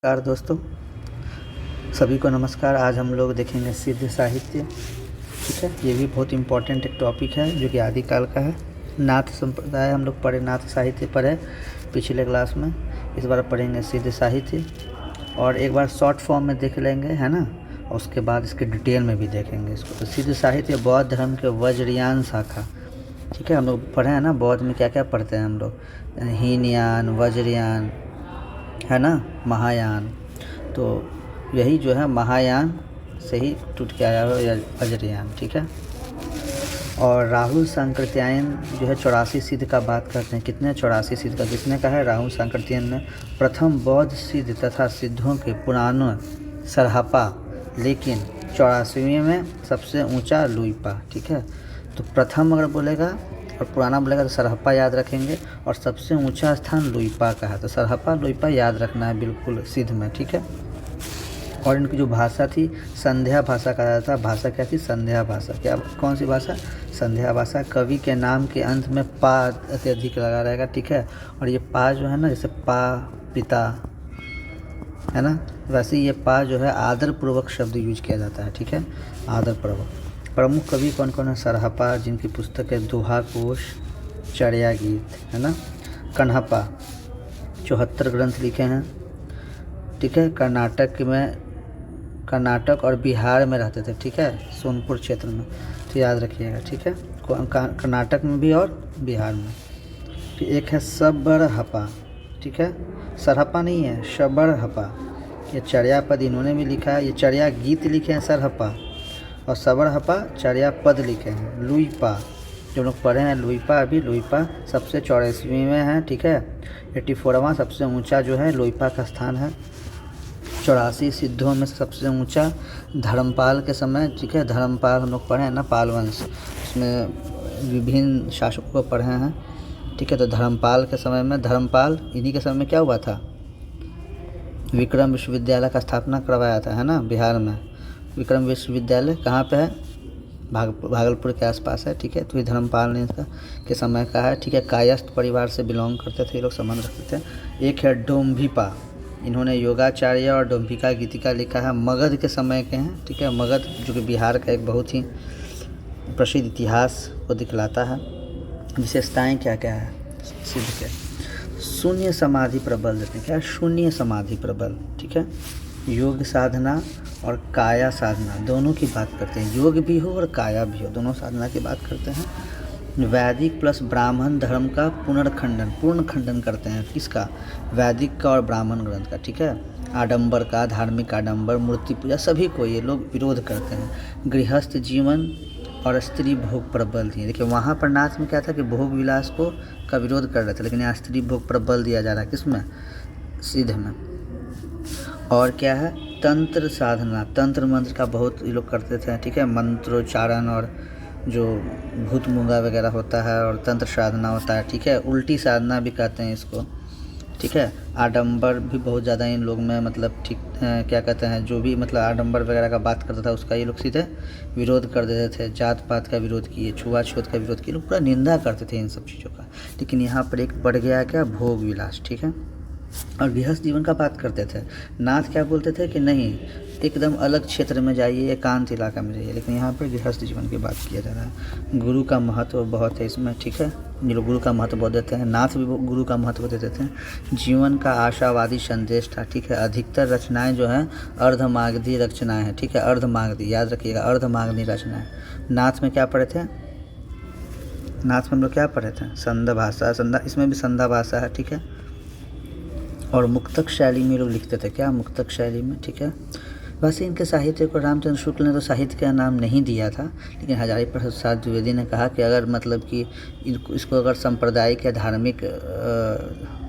नमस्कार दोस्तों, सभी को नमस्कार। आज हम लोग देखेंगे सिद्ध साहित्य। ठीक है, ये भी बहुत इम्पोर्टेंट एक टॉपिक है जो कि आदिकाल का है। नाथ संप्रदाय हम लोग पढ़े, नाथ साहित्य पढ़े पिछले क्लास में। इस बार पढ़ेंगे सिद्ध साहित्य और एक बार शॉर्ट फॉर्म में देख लेंगे, है ना। और उसके बाद इसके डिटेल में भी देखेंगे इसको। तो सिद्ध साहित्य बौद्ध धर्म के वज्रयान शाखा। ठीक है, हम लोग पढ़े हैं ना, बौद्ध में क्या क्या पढ़ते हैं हम लोग, हीनयान, वज्रयान, है ना, महायान। तो यही जो है महायान से ही टूट के आया हुआ वज्रयान। ठीक है, और राहुल सांकृत्यायन जो है 84 सिद्ध का बात करते हैं। कितने 84 सिद्ध का किसने कहा है? राहुल सांकृत्यायन ने प्रथम बौद्ध सिद्ध तथा सिद्धों के पुराणों सरहपा, लेकिन 84वें में सबसे ऊंचा लुइपा। ठीक है, तो प्रथम अगर बोलेगा और पुराना बोलेगा तो सरहपा याद रखेंगे, और सबसे ऊंचा स्थान लुइपा का है। तो सरहपा लुइपा याद रखना है बिल्कुल सिद्ध में। ठीक है, और इनकी जो भाषा थी संध्या भाषा कहा जाता है। भाषा क्या थी? संध्या भाषा। क्या, कौन सी भाषा? संध्या भाषा। कवि के नाम के अंत में पा अत्यधिक लगा रहेगा। ठीक है, और ये पा जो है ना, जैसे पा पिता है ना, वैसे ये पा जो है आदर पूर्वक शब्द यूज किया जाता है। ठीक है, आदर पूर्वक। प्रमुख कवि कौन कौन है? सरहपा, जिनकी पुस्तक है दोहा कोश, चर्या गीत, है ना। कन्हपा 74 ग्रंथ लिखे हैं। ठीक है, कर्नाटक और बिहार में रहते थे। ठीक है, सोनपुर क्षेत्र में, तो याद रखिएगा। ठीक है, कर्नाटक में भी और बिहार में। फिर एक है सबरहपा। ठीक है, सरहपा नहीं है, सबरहपा। ये चर्या पद इन्होंने भी लिखा है। ये चर्या गीत लिखे हैं सरहपा, और सबरहपा चर्या पद लिखे हैं। लुइपा जो लोग पढ़े हैं, लुइपा, अभी लुइपा सबसे 84वें में है। ठीक है, 84वां सबसे ऊंचा जो है लुइपा का स्थान है। 84 सिद्धों में सबसे ऊंचा धर्मपाल के समय। ठीक है, धर्मपाल हम लोग पढ़े हैं ना, पाल वंश, उसमें विभिन्न शासकों को पढ़े हैं। ठीक है, तो धर्मपाल के समय में, धर्मपाल इन्हीं के समय में क्या हुआ था? विक्रम विश्वविद्यालय का स्थापना करवाया था, है ना, बिहार में। विक्रम विश्वविद्यालय कहाँ पे है? भागलपुर के आसपास है। ठीक है, तो ये धर्मपाल ने इसका के समय का है। ठीक है, कायस्थ परिवार से बिलोंग करते थे ये लोग, संबंध रखते थे। एक है डोम्भिपा, इन्होंने योगाचार्य और डोम्भिका गीतिका लिखा है। मगध के समय के हैं। ठीक है, मगध जो कि बिहार का एक बहुत ही प्रसिद्ध इतिहास को दिखलाता है। विशेषताएं क्या क्या है सिद्ध के? शून्य समाधि प्रबल देते हैं। क्या? शून्य समाधि प्रबल। ठीक है, योग साधना और काया साधना दोनों की बात करते हैं। योग भी हो और काया भी हो, दोनों साधना की बात करते हैं। वैदिक प्लस ब्राह्मण धर्म का पूर्ण खंडन करते हैं। किसका? वैदिक का और ब्राह्मण ग्रंथ का। ठीक है, आडंबर का, धार्मिक आडंबर, मूर्ति पूजा, सभी को ये लोग विरोध करते हैं। गृहस्थ जीवन और स्त्री भोग प्रबल दिए। देखिए, वहाँ पर नाथ में क्या था कि भोग विलास को का विरोध कर रहे थे, लेकिन यहाँ स्त्री भोग प्रबल दिया जा रहा है। किसमें? सिद्ध में। और क्या है? तंत्र साधना, तंत्र मंत्र का बहुत ये लोग करते थे। ठीक है, मंत्रोच्चारण और जो भूत मूंगा वगैरह होता है, और तंत्र साधना होता है। ठीक है, उल्टी साधना भी कहते हैं इसको। ठीक है, आडंबर भी बहुत ज़्यादा इन लोग में, मतलब ठीक क्या कहते हैं, जो भी मतलब आडंबर वगैरह का बात करता था उसका ये लोग सीधे विरोध कर देते थे। जात पात का विरोध किए, छुआछूत का विरोध किए, लोग पूरा निंदा करते थे इन सब चीज़ों का। लेकिन यहाँ पर एक बढ़ गया क्या? भोग विलास। ठीक है, और गृहस्थ जीवन का बात करते थे। नाथ क्या बोलते थे कि नहीं, एकदम अलग क्षेत्र में जाइए, एकांत इलाका में जाइए, लेकिन यहाँ पर गृहस्थ जीवन की बात किया जा रहा है। गुरु का महत्व बहुत है इसमें। ठीक है, ये लोग गुरु का महत्व बहुत देते हैं। नाथ भी गुरु का महत्व देते थे। जीवन का आशावादी संदेश था। ठीक है, अधिकतर रचनाएं जो हैं अर्धमागधी रचनाएं हैं। ठीक है, अर्धमागधी याद रखिएगा, अर्धमागधी रचनाएं। नाथ में क्या पढ़े थे? नाथ में हम लोग क्या पढ़े थे? संध्या भाषा, इसमें भी संध्या भाषा है। ठीक है, और मुक्तक शैली में लोग लिखते थे। क्या? मुक्तक शैली में। ठीक है, वैसे इनके साहित्य को रामचंद्र शुक्ल ने तो साहित्य का नाम नहीं दिया था, लेकिन हजारी प्रसाद द्विवेदी ने कहा कि अगर मतलब कि इसको अगर सांप्रदायिक या धार्मिक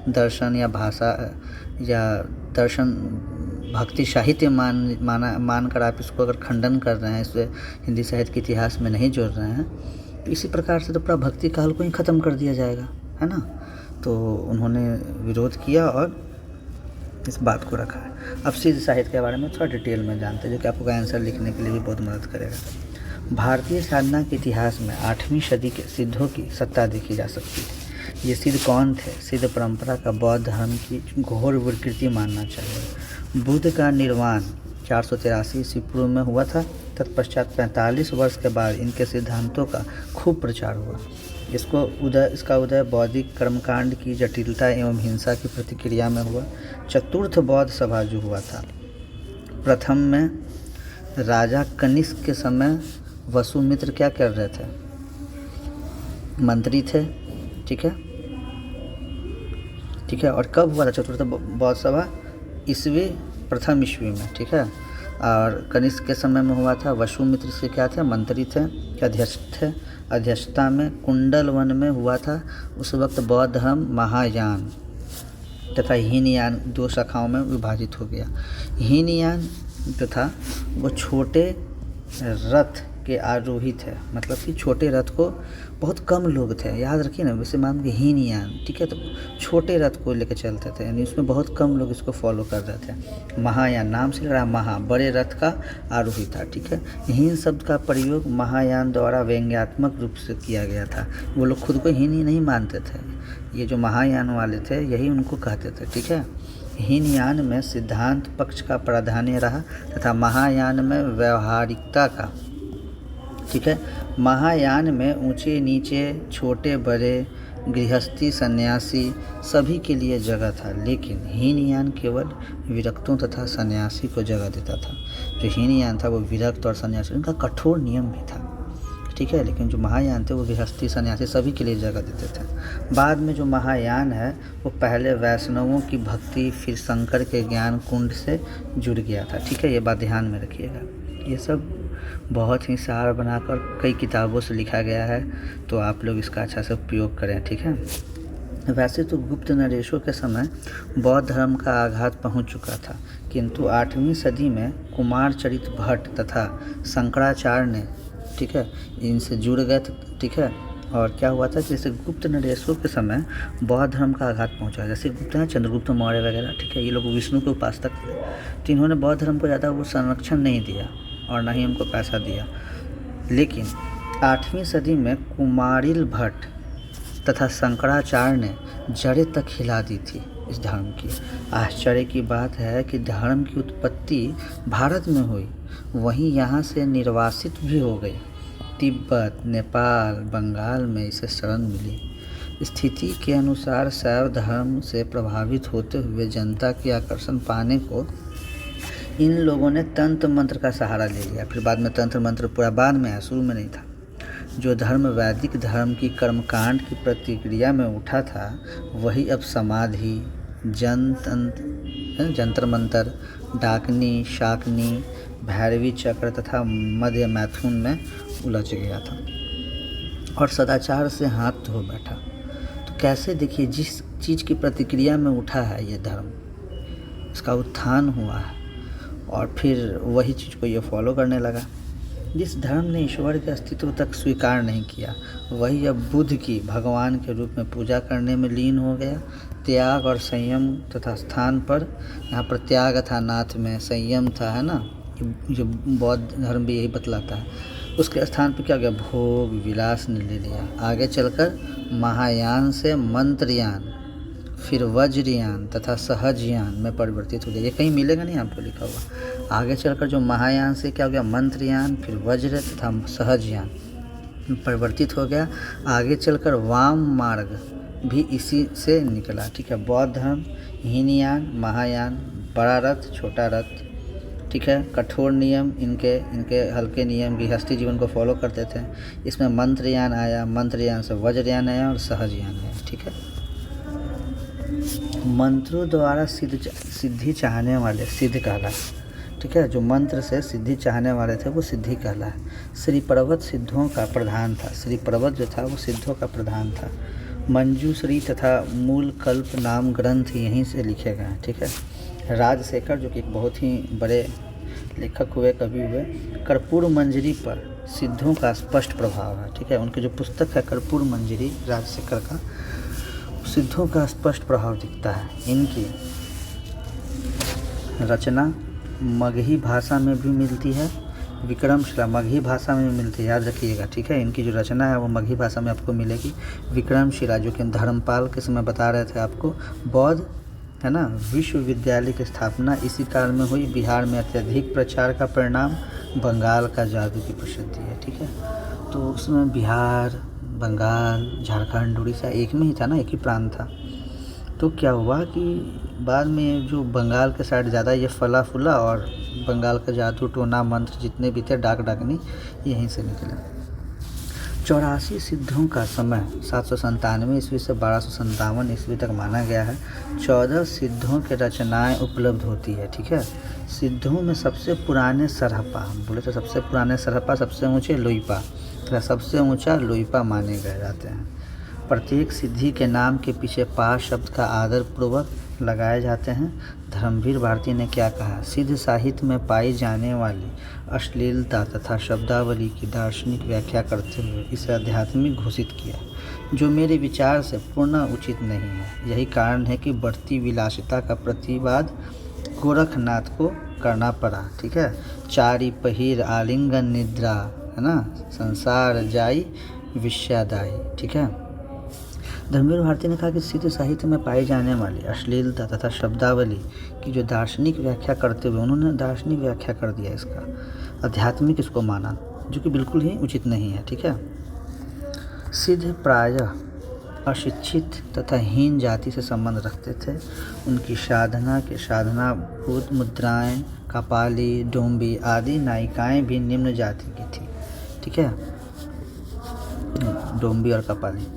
दर्शन या भाषा या दर्शन भक्ति साहित्य मानकर आप इसको अगर खंडन कर रहे हैं, इससे हिंदी साहित्य के इतिहास में नहीं जोड़ रहे हैं, तो इसी प्रकार से तो पूरा भक्ति काल को ही ख़त्म कर दिया जाएगा, है ना। तो उन्होंने विरोध किया और इस बात को रखा है। अब सिद्ध साहित्य के बारे में थोड़ा डिटेल में जानते हैं, जो कि आपको आंसर लिखने के लिए भी बहुत मदद करेगा। भारतीय साधना के इतिहास में 8वीं सदी के सिद्धों की सत्ता देखी जा सकती है। ये सिद्ध कौन थे? सिद्ध परंपरा का बौद्ध धर्म की घोर विकृति मानना चाहिए। बुद्ध का निर्वाण 483 ईस्वी पूर्व में हुआ था। तत्पश्चात 45 वर्ष के बाद इनके सिद्धांतों का खूब प्रचार हुआ। इसका उदय बौद्धिक कर्मकांड की जटिलता एवं हिंसा की प्रतिक्रिया में हुआ। चतुर्थ बौद्ध सभा जो हुआ था, प्रथम में राजा कनिष्क के समय वसुमित्र क्या कर रहे थे, मंत्री थे, ठीक है। और कब हुआ था चतुर्थ बौद्ध सभा? प्रथम ईस्वी में, ठीक है। और कनिष्क के समय में हुआ था। वसुमित्र से क्या थे, मंत्री थे, अध्यक्ष थे। अध्यक्षता में कुंडल वन में हुआ था। उस वक्त बौद्ध धर्म महायान तथा हीनयान दो शाखाओं में विभाजित हो गया। हीनयान जो था वो छोटे रथ के आरोही थे, मतलब कि छोटे रथ को बहुत कम लोग थे, याद रखिए ना, वैसे मान के हीनयान, ठीक है। तो छोटे रथ को लेकर चलते थे, यानी उसमें बहुत कम लोग इसको फॉलो कर रहे थे। महायान नाम से लग रहा, महा बड़े रथ का आरोही था, ठीक है। हीन शब्द का प्रयोग महायान द्वारा व्यंग्यात्मक रूप से किया गया था। वो लोग खुद को हीन ही नहीं मानते थे, ये जो महायान वाले थे यही उनको कहते थे, ठीक है। हीनयान में सिद्धांत पक्ष का प्राधान्य रहा तथा महायान में व्यवहारिकता का, ठीक है। महायान में ऊंचे नीचे, छोटे बड़े, गृहस्थी सन्यासी सभी के लिए जगह था, लेकिन हीनयान केवल विरक्तों तथा सन्यासी को जगह देता था। जो हीनयान था वो विरक्त और सन्यासी, उनका कठोर नियम भी था, ठीक है। लेकिन जो महायान थे वो गृहस्थी सन्यासी सभी के लिए जगह देते थे। बाद में जो महायान है वो पहले वैष्णवों की भक्ति, फिर शंकर के ज्ञान कुंड से जुड़ गया था, ठीक है। ये बात ध्यान में रखिएगा। ये सब बहुत ही सार बनाकर कई किताबों से लिखा गया है, तो आप लोग इसका अच्छा से उपयोग करें, ठीक है। वैसे तो गुप्त नरेशों के समय बौद्ध धर्म का आघात पहुंच चुका था, किंतु 8वीं सदी में कुमारचरित भट्ट तथा शंकराचार्य ने, ठीक है, इनसे जुड़ गए, ठीक है। और क्या हुआ था, जैसे गुप्त नरेशों के समय बौद्ध धर्म का आघात पहुंचा, जैसे गुप्त हैं चंद्रगुप्त मौर्य वगैरह, ठीक है, ये लोग विष्णु के उपासक थे, तो इन्होंने बौद्ध धर्म को ज़्यादा वो संरक्षण नहीं दिया और ना ही हमको पैसा दिया। लेकिन 8वीं सदी में कुमारिल भट्ट तथा शंकराचार्य ने जड़ें तक हिला दी थी इस धर्म की। आश्चर्य की बात है कि धर्म की उत्पत्ति भारत में हुई, वहीं यहाँ से निर्वासित भी हो गई। तिब्बत, नेपाल, बंगाल में इसे शरण मिली। स्थिति के अनुसार शैव धर्म से प्रभावित होते हुए जनता की आकर्षण पाने को इन लोगों ने तंत्र मंत्र का सहारा ले लिया। फिर बाद में तंत्र मंत्र पूरा बाद में आया, शुरू में नहीं था। जो धर्म वैदिक धर्म की कर्मकांड की प्रतिक्रिया में उठा था, वही अब समाधि, जंतर मंतर, डाकनी, शाकनी, भैरवी चक्र तथा मध्य मैथुन में उलझ गया था और सदाचार से हाथ धो बैठा। तो कैसे, देखिए, जिस चीज़ की प्रतिक्रिया में उठा है ये धर्म, इसका उत्थान हुआ है और फिर वही चीज़ को ये फॉलो करने लगा। जिस धर्म ने ईश्वर के अस्तित्व तक स्वीकार नहीं किया, वही अब बुद्ध की भगवान के रूप में पूजा करने में लीन हो गया। त्याग और संयम तथा स्थान पर, यहाँ पर त्याग था नाथ में, संयम था, है ना, जो बौद्ध धर्म भी यही बतलाता है। उसके स्थान पर क्या हो गया, भोग विलास ने ले लिया। आगे चलकर महायान से मंत्रयान, फिर वज्रयान तथा सहजयान में परिवर्तित हो गया। ये कहीं मिलेगा नहीं आपको लिखा हुआ। आगे चलकर जो महायान से क्या हो गया, मंत्रयान, फिर वज्र तथा सहजयान परिवर्तित हो गया। आगे चलकर वाम मार्ग भी इसी से निकला, ठीक है। बौद्ध धर्म, हीनयान, महायान, बड़ा रथ, छोटा रथ, ठीक है, कठोर नियम, इनके हल्के नियम, गृहस्थी जीवन को फॉलो करते थे। इसमें मंत्रयान आया, मंत्रयान से वज्रयान आया और सहजयान आया, ठीक है। मंत्रों द्वारा सिद्धि चाहने वाले सिद्ध कहला, ठीक है। जो मंत्र से सिद्धि चाहने वाले थे वो सिद्धि कहला। श्री पर्वत सिद्धों का प्रधान था। श्री पर्वत जो था वो सिद्धों का प्रधान था। मंजूश्री तथा मूल कल्प नाम ग्रंथ यहीं से लिखे गए, ठीक है। राजशेखर जो कि एक बहुत ही बड़े लेखक हुए, कवि हुए, कर्पूर मंजरी पर सिद्धों का स्पष्ट प्रभाव है, ठीक है। उनकी जो पुस्तक है कर्पूर मंजरी राजशेखर का, सिद्धों का स्पष्ट प्रभाव दिखता है। इनकी रचना मगही भाषा में भी मिलती है, विक्रमशिला मगही भाषा में मिलती है, याद रखिएगा, ठीक है। इनकी जो रचना है वो मगही भाषा में आपको मिलेगी। विक्रमशिला जो कि धर्मपाल के समय बता रहे थे आपको, बौद्ध है ना, विश्वविद्यालय की स्थापना इसी काल में हुई। बिहार में अत्यधिक प्रचार का परिणाम बंगाल का जादू की प्रसिद्धि है। ठीक है, तो उसमें बिहार, बंगाल, झारखंड, उड़ीसा एक में ही था ना, एक ही प्रांत था। तो क्या हुआ कि बाद में जो बंगाल के साइड ज़्यादा ये फला फूला, और बंगाल का जादू टोना मंत्र जितने भी थे, डाक डाकनी, यहीं से निकले। 84 सिद्धों का समय 797 ईस्वी से 1257 ईस्वी तक माना गया है। 14 सिद्धों के रचनाएं उपलब्ध होती है। ठीक है, सिद्धों में सबसे पुराने सरहपा, बोले तो सबसे पुराने सरहपा, सबसे ऊंचे लोईपा, तो सबसे ऊंचा लोईपा माने गए जाते हैं। प्रत्येक सिद्धि के नाम के पीछे पा शब्द का आदर पूर्वक लगाए जाते हैं। धर्मवीर भारती ने क्या कहा? सिद्ध साहित्य में पाई जाने वाली अश्लीलता तथा शब्दावली की दार्शनिक व्याख्या करते हुए इसे आध्यात्मिक घोषित किया, जो मेरे विचार से पूर्ण उचित नहीं है। यही कारण है कि बढ़ती विलासिता का प्रतिवाद गोरखनाथ को करना पड़ा। ठीक है, चारी पहिर आलिंगन निद्रा, है ना, संसार जाई विषयादायी। ठीक है, धर्मवीर भारती ने कहा कि सिद्ध साहित्य में पाई जाने वाली अश्लीलता तथा शब्दावली की जो दार्शनिक व्याख्या करते हुए उन्होंने दार्शनिक व्याख्या कर दिया, इसका आध्यात्मिक इसको माना, जो कि बिल्कुल ही उचित नहीं है। ठीक है, सिद्ध प्रायः अशिक्षित तथा हीन जाति से संबंध रखते थे। उनकी साधना के साधनाभूत मुद्राएं, कपाली, डोंबी आदि नायिकाएं भी निम्न जाति की थी। ठीक है, डोंबी और कपाली।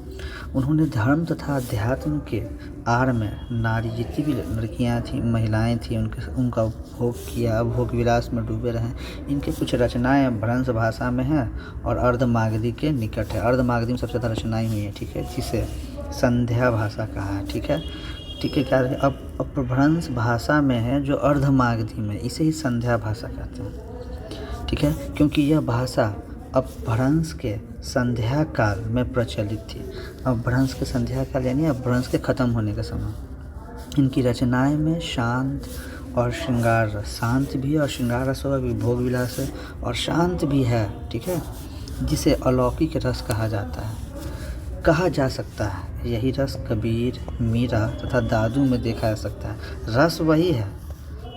उन्होंने धर्म तथा अध्यात्म के आड़ में नारी, जितनी भी लड़कियां थीं, महिलाएं थीं, उनका उपभोग किया, भोग विलास में डूबे रहे। इनके कुछ रचनाएं भ्रंश भाषा में हैं और अर्धमागधी के निकट है। अर्धमागधी में सबसे ज़्यादा रचनाएं हुई हैं। ठीक है, जिसे संध्या भाषा कहा है। ठीक है, क्या है? अब भ्रंश भाषा में है जो अर्धमागधी में, इसे ही संध्या भाषा कहते हैं। ठीक है, क्योंकि यह भाषा अपभ्रंश के संध्या काल में प्रचलित थी। अपभ्रंश के संध्या काल यानी अपभ्रंश के ख़त्म होने का समय। इनकी रचनाएं में शांत और श्रृंगार रस, शांत भी है और श्रृंगार रस होगा, भोग विलास है और शांत भी है। ठीक है, जिसे अलौकिक रस कहा जाता है, कहा जा सकता है। यही रस कबीर, मीरा तथा दादू में देखा जा सकता है। रस वही है,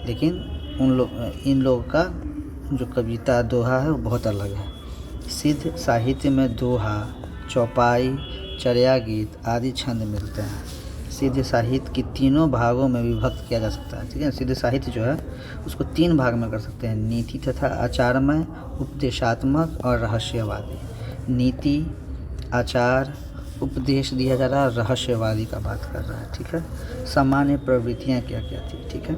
लेकिन इन लोगों का जो कविता दोहा है वो बहुत अलग है। सिद्ध साहित्य में दोहा, चौपाई, चर्या गीत आदि छंद मिलते हैं। सिद्ध साहित्य की तीनों भागों में विभक्त किया जा सकता है। ठीक है, सिद्ध साहित्य जो है उसको 3 भाग में कर सकते हैं, नीति तथा आचारमय, उपदेशात्मक और रहस्यवादी। नीति, आचार, उपदेश दिया जा रहा है, रहस्यवादी का बात कर रहा है। ठीक है, सामान्य प्रवृत्तियाँ क्या क्या थी? ठीक है,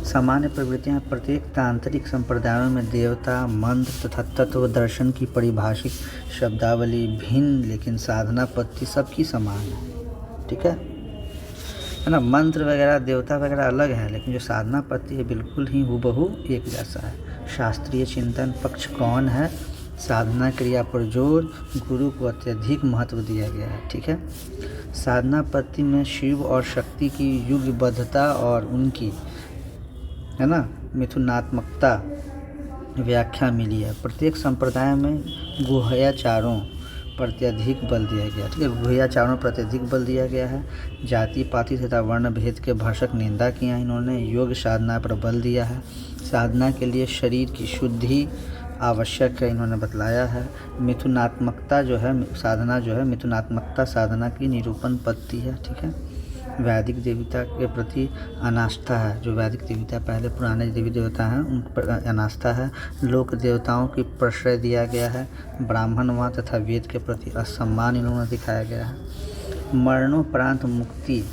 सामान्य प्रवृत्तियाँ प्रत्येक तांत्रिक संप्रदायों में देवता, मंत्र तथा तत्व दर्शन की परिभाषिक शब्दावली भिन्न, लेकिन साधना पद्धति सबकी समान है। ठीक है ना, मंत्र वगैरह, देवता वगैरह अलग है, लेकिन जो साधना पद्धति है बिल्कुल ही हूबहू एक जैसा है। शास्त्रीय चिंतन पक्ष कौन है? साधना क्रिया पर जोर, गुरु को अत्यधिक महत्व दिया गया है। ठीक है, साधना पद्धति में शिव और शक्ति की युगबद्धता और उनकी, है ना, मिथुनात्मकता व्याख्या मिली है। प्रत्येक संप्रदाय में गुह्याचारों पर अत्यधिक बल दिया गया। ठीक है, गुह्याचारों पर अत्यधिक बल दिया गया है। जाति पाति तथा वर्ण भेद के भर्षक निंदा किया है इन्होंने। योग साधना पर बल दिया है। साधना के लिए शरीर की शुद्धि आवश्यक है, इन्होंने बतलाया है। मिथुनात्मकता जो है साधना, जो है मिथुनात्मकता साधना की निरूपण पद्धति है। ठीक है, वैदिक देवता के प्रति अनास्था है। जो वैदिक देवता पहले पुराने देवी देवता हैं उन पर अनास्था है। लोक देवताओं की प्रश्रय दिया गया है। ब्राह्मणवाद तथा वेद के प्रति असम्मान इन्होंने दिखाया गया है। मरणोपरांत मुक्ति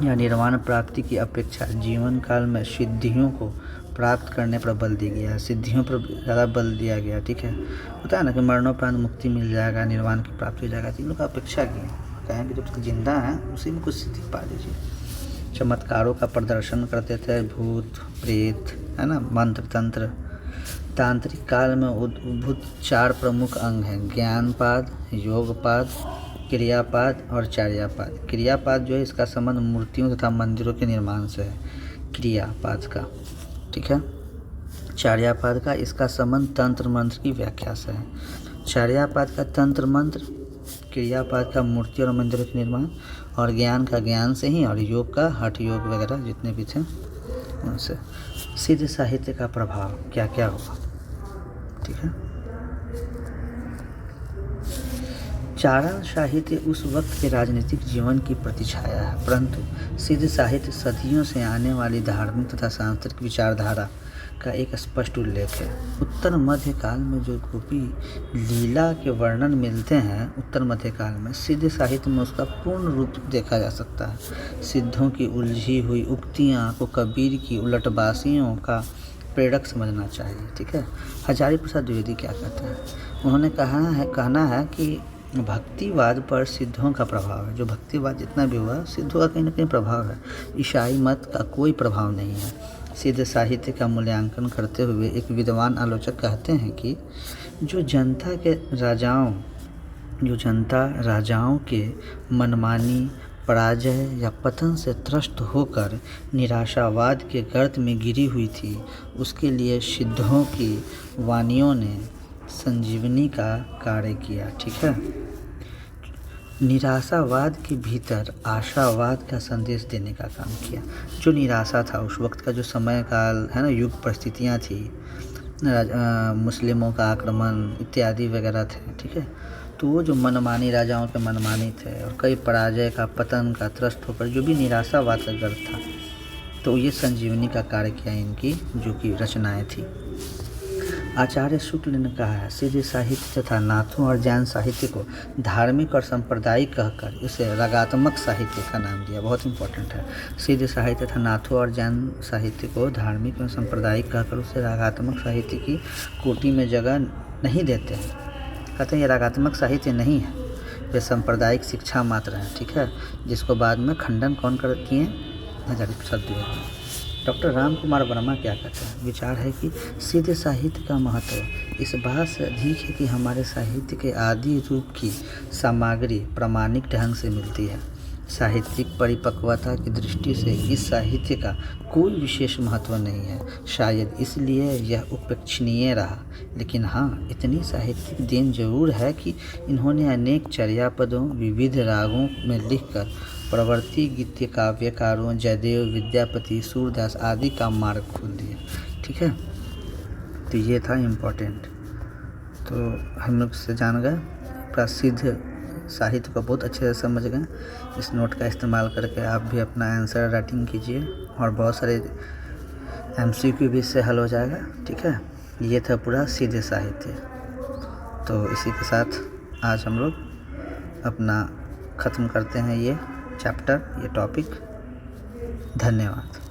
या निर्वाण प्राप्ति की अपेक्षा जीवन काल में सिद्धियों को प्राप्त करने पर बल दिया गया है। सिद्धियों पर ज़्यादा बल दिया गया। ठीक है, होता है ना कि मरणोपरांत मुक्ति मिल जाएगा, निर्वाण की प्राप्ति हो जाएगा, तो इन लोग का अपेक्षा की कहें कि जब तक जिंदा हैं उसी में कुछ सिद्धि पा लीजिए। चमत्कारों का प्रदर्शन करते थे, भूत प्रेत, है ना, मंत्र तंत्र। तांत्रिक काल में उद्भूत 4 प्रमुख अंग हैं: ज्ञानपाद, योगपाद, क्रियापाद और चार्यापाद। क्रियापाद जो है इसका संबंध मूर्तियों तथा मंदिरों के निर्माण से है, क्रियापाद का। ठीक है, चार्यापाद का इसका संबंध तंत्र मंत्र की व्याख्या से है। चार्यापाद का तंत्र मंत्र क्रियापाद का मूर्ति और मंदिरों के निर्माण, और ज्ञान का ज्ञान से ही, और योग का हठ योग वगैरह जितने भी थे उनसे। सिद्ध साहित्य का प्रभाव क्या क्या हुआ, ठीक है। चारण साहित्य उस वक्त के राजनीतिक जीवन की प्रतिछाया है, परंतु सिद्ध साहित्य सदियों से आने वाली धार्मिक तथा सांस्कृतिक विचारधारा का एक स्पष्ट उल्लेख है। उत्तर मध्य काल में जो गोपी लीला के वर्णन मिलते हैं, उत्तर मध्य काल में सिद्ध साहित्य में उसका पूर्ण रूप देखा जा सकता है। सिद्धों की उलझी हुई उक्तियाँ को कबीर की उलटबासियों का प्रेरक समझना चाहिए, ठीक है। हजारी प्रसाद द्विवेदी क्या कहते हैं, उन्होंने कहना है कि भक्तिवाद पर सिद्धों का प्रभाव है। जो भक्तिवाद जितना भी हुआ, सिद्धों का कहीं ना कहीं प्रभाव है, ईसाई मत का कोई प्रभाव नहीं है। सिद्ध साहित्य का मूल्यांकन करते हुए एक विद्वान आलोचक कहते हैं कि जो जनता राजाओं के मनमानी, पराजय या पतन से त्रस्त होकर निराशावाद के गर्त में गिरी हुई थी, उसके लिए सिद्धों की वाणियों ने संजीवनी का कार्य किया, ठीक है। निराशावाद के भीतर आशावाद का संदेश देने का काम किया। जो निराशा था उस वक्त का, जो समय काल है ना, युग परिस्थितियाँ थी, मुस्लिमों का आक्रमण इत्यादि वगैरह थे, ठीक है। तो वो जो मनमानी, राजाओं के मनमानी थे, और कई पराजय का, पतन का त्रस्त होकर जो भी निराशावाद का गर्त था, तो ये संजीवनी का कार्य किया इनकी जो कि रचनाएं थी। आचार्य शुक्ल ने कहा है, सिद्ध साहित्य तथा नाथों और जैन साहित्य को धार्मिक और सांप्रदायिक कहकर इसे रागात्मक साहित्य का नाम दिया। बहुत इंपॉर्टेंट है। सिद्ध साहित्य तथा नाथों और जैन साहित्य को धार्मिक और सांप्रदायिक कहकर उसे रागात्मक साहित्य की कोटि में जगह नहीं देते हैं। कहते हैं ये रागात्मक साहित्य नहीं है, वे सांप्रदायिक शिक्षा मात्र है, ठीक है। जिसको बाद में खंडन कौन कर किए, हजारी प्रसाद द्विवेदी। डॉक्टर राम कुमार वर्मा क्या कहते हैं, विचार है कि सिद्ध साहित्य का महत्व इस बात से अधिक है कि हमारे साहित्य के आदि रूप की सामग्री प्रामाणिक ढंग से मिलती है। साहित्यिक परिपक्वता की दृष्टि से इस साहित्य का कोई विशेष महत्व नहीं है, शायद इसलिए यह उपेक्षणीय रहा। लेकिन हाँ, इतनी साहित्यिक देन जरूर है कि इन्होंने अनेक चर्यापदों, विविध रागों में लिखकर प्रवृत्ति गीत्य काव्यकारों जयदेव, विद्यापति, सूरदास आदि का मार्ग खोल दिया, ठीक है। तो ये था इम्पोर्टेंट। तो हम लोग से जान गए, प्रसिद्ध साहित्य को बहुत अच्छे से समझ गए। इस नोट का इस्तेमाल करके आप भी अपना आंसर राइटिंग कीजिए, और बहुत सारे MCQ भी इससे हल हो जाएगा, ठीक है। ये था पूरा सिद्ध साहित्य। तो इसी के साथ आज हम लोग अपना ख़त्म करते हैं ये चैप्टर, ये टॉपिक। धन्यवाद।